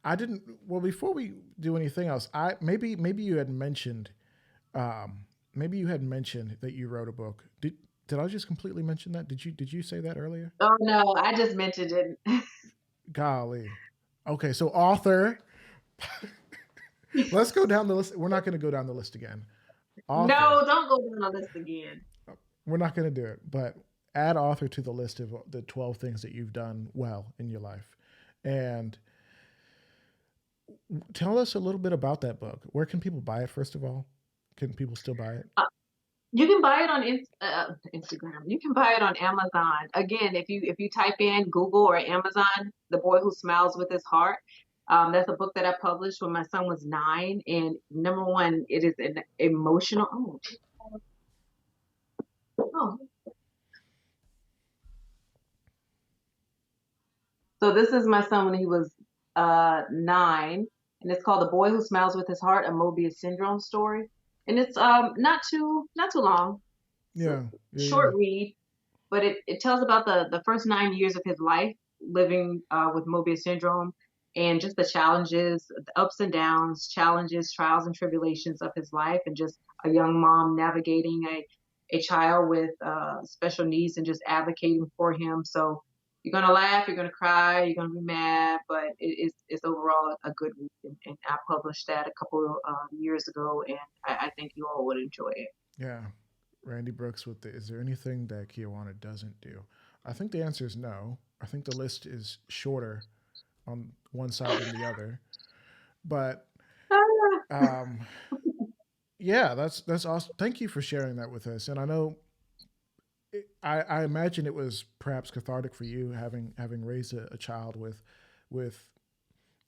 I didn't. Well, before we do anything else, I maybe you had mentioned, um, maybe you had mentioned that you wrote a book. Did I just completely mention that? Did you say that earlier? Oh no, I just mentioned it. Golly. Okay, so author. Let's go down the list. We're not going to go down the list again. Author. No, don't go down the list again. We're not going to do it, but add author to the list of the 12 things that you've done well in your life. And tell us a little bit about that book. Where can people buy it, first of all? Can people still buy it? Uh, You can buy it on Instagram. You can buy it on Amazon. Again, if you type in Google or Amazon, "The Boy Who Smiles with His Heart," that's a book that I published when my son was 9. And number one, it is an emotional. Oh. So this is my son when he was 9, and it's called "The Boy Who Smiles with His Heart: A Möbius Syndrome Story." And it's not too long. It's a Yeah, yeah, yeah. short read, but it tells about the first 9 years of his life living with Mobius syndrome, and just the challenges, the ups and downs, challenges, trials and tribulations of his life, and just a young mom navigating a child with special needs and just advocating for him. So you're gonna laugh, you're gonna cry, you're gonna be mad, but it's overall a good read. And I published that a couple of years ago, and I think you all would enjoy it. Yeah. Randy Brooks with the is there anything that KiOwana doesn't do? I think the answer is no. I think the list is shorter on one side than the other. But um, yeah, that's awesome. Thank you for sharing that with us. And I know I imagine it was perhaps cathartic for you having raised a child with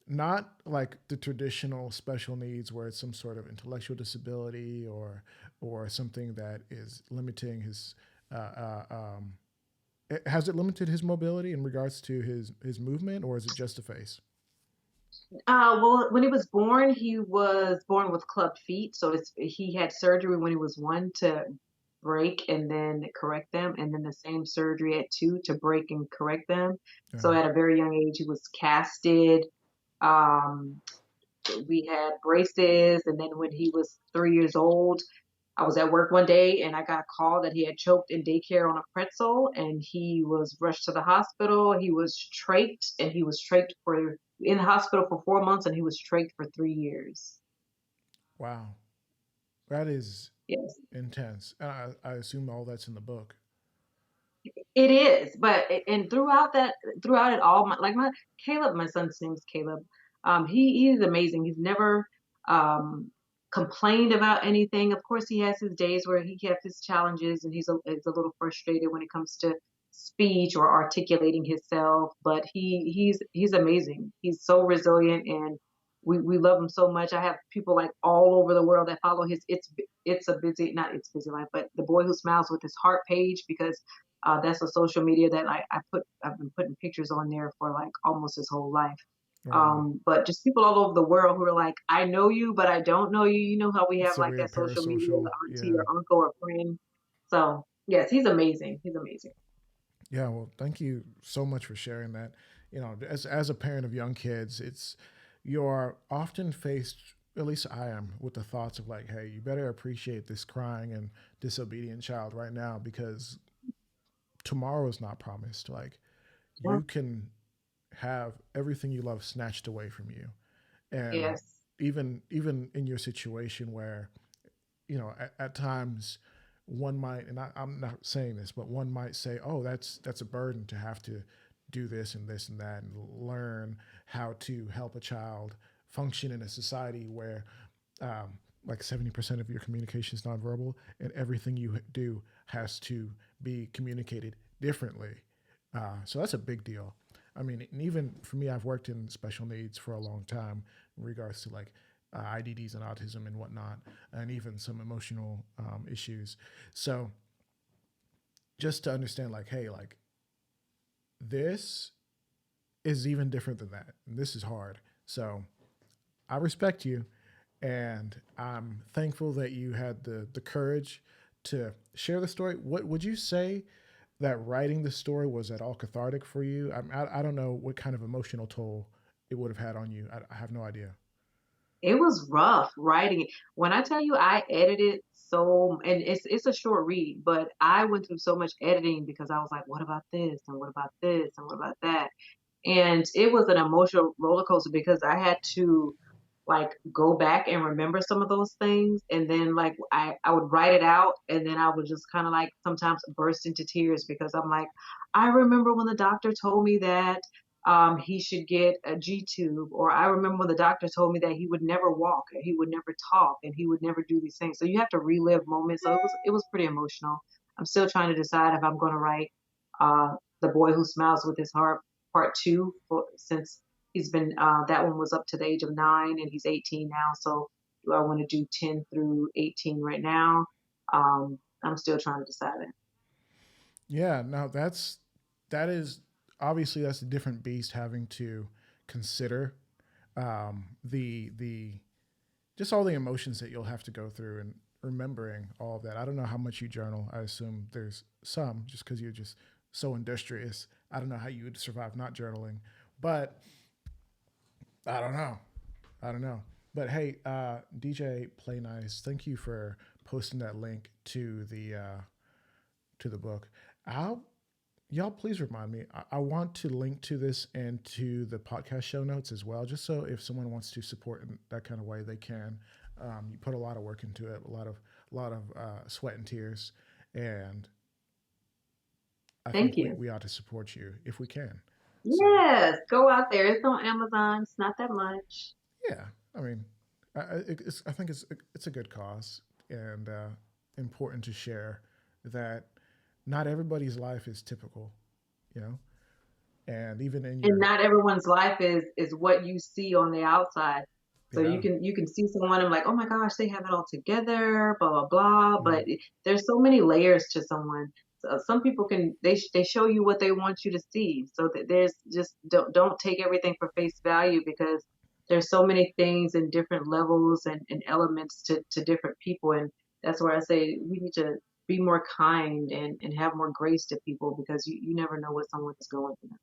not like the traditional special needs where it's some sort of intellectual disability or something that is limiting his has it limited his mobility in regards to his movement, or is it just a face? Well, when he was born, he was born with clubbed feet. So he had surgery when he was 1 to break and then correct them, and then the same surgery at 2 to break and correct them. So Yeah. at a very young age, he was casted. Um, we had braces, and then when he was 3 years old, I was at work one day and I got a call that he had choked in daycare on a pretzel, and he was rushed to the hospital. He was trached, and he was trached for in the hospital for 4 months, and he was trached for 3 years. Wow, that is Yes, intense. And I assume all that's in the book. it is. But and throughout it all, my Caleb, my son's name is Caleb. He's amazing. He's never um, complained about anything. Of course, he has his days where he has his challenges, and he's a little frustrated when it comes to speech or articulating himself. But he's amazing. He's so resilient, and we love him so much. I have people like all over the world that follow his it's a busy not it's busy life, but the Boy Who Smiles with His Heart page, because that's a social media that I've been putting pictures on there for like almost his whole life. Wow, But just people all over the world who are like, I know you, but I don't know you. You know how we have it's a like real that social media, the parasocial. auntie Yeah, or uncle or friend. So yes, he's amazing. He's amazing. yeah. Well, thank you so much for sharing that. As a parent of young kids, you're often faced. At least I am with the thoughts of like, hey, you better appreciate this crying and disobedient child right now because tomorrow is not promised. Like Yeah. you can have everything you love snatched away from you, and Yes. even in your situation where at times one might, and I'm not saying this, but one might say, oh, that's a burden to have to do this and this and that and learn how to help a child function in a society where like 70% of your communication is nonverbal and everything you do has to be communicated differently. So that's a big deal. I mean, and even for me, I've worked in special needs for a long time in regards to like IDDs and autism and whatnot, and even some emotional issues. So just to understand, like, hey, like this is even different than that. And this is hard. So I respect you, and I'm thankful that you had the courage to share the story. What would you say that writing the story was at all cathartic for you? I don't know what kind of emotional toll it would have had on you. I have no idea. It was rough writing it. When I tell you I edited so, and it's a short read, but I went through so much editing because I was like, what about this? And what about this? And what about that? And it was an emotional roller coaster because I had to like go back and remember some of those things. And then like I would write it out and then I would just kind of like sometimes burst into tears because I'm like, I remember when the doctor told me that he should get a G tube, or I remember when the doctor told me that he would never walk, and he would never talk, and he would never do these things. So you have to relive moments. So it was pretty emotional. I'm still trying to decide if I'm going to write the boy who smiles with his heart part two since he's been that one was up to the age of 9 and he's 18 now. So do I want to do 10 through 18 right now? I'm still trying to decide it. Yeah, now that is obviously that's a different beast having to consider the just all the emotions that you'll have to go through and remembering all of that. I don't know how much you journal. I assume there's some just because you're just so industrious. I don't know how you would survive not journaling, but I don't know. I don't know. But hey, DJ Play Nice, thank you for posting that link to the book. I'll y'all please remind me. I want to link to this and to the podcast show notes as well, just so if someone wants to support in that kind of way, they can. You put a lot of work into it, a lot of sweat and tears, and I Thank think you. we ought to support you if we can. So Yes, go out there. It's on Amazon. It's not that much. yeah, I mean, I think it's a good cause and important to share that not everybody's life is typical, you know, and even in And your not everyone's life is what you see on the outside. So yeah. you can see someone and like, oh my gosh, they have it all together, blah blah blah. Mm. But there's so many layers to someone. So some people can they show you what they want you to see. So that there's just don't take everything for face value because there's so many things and different levels and elements to different people. And that's where I say we need to be more kind and have more grace to people because you never know what someone is going through.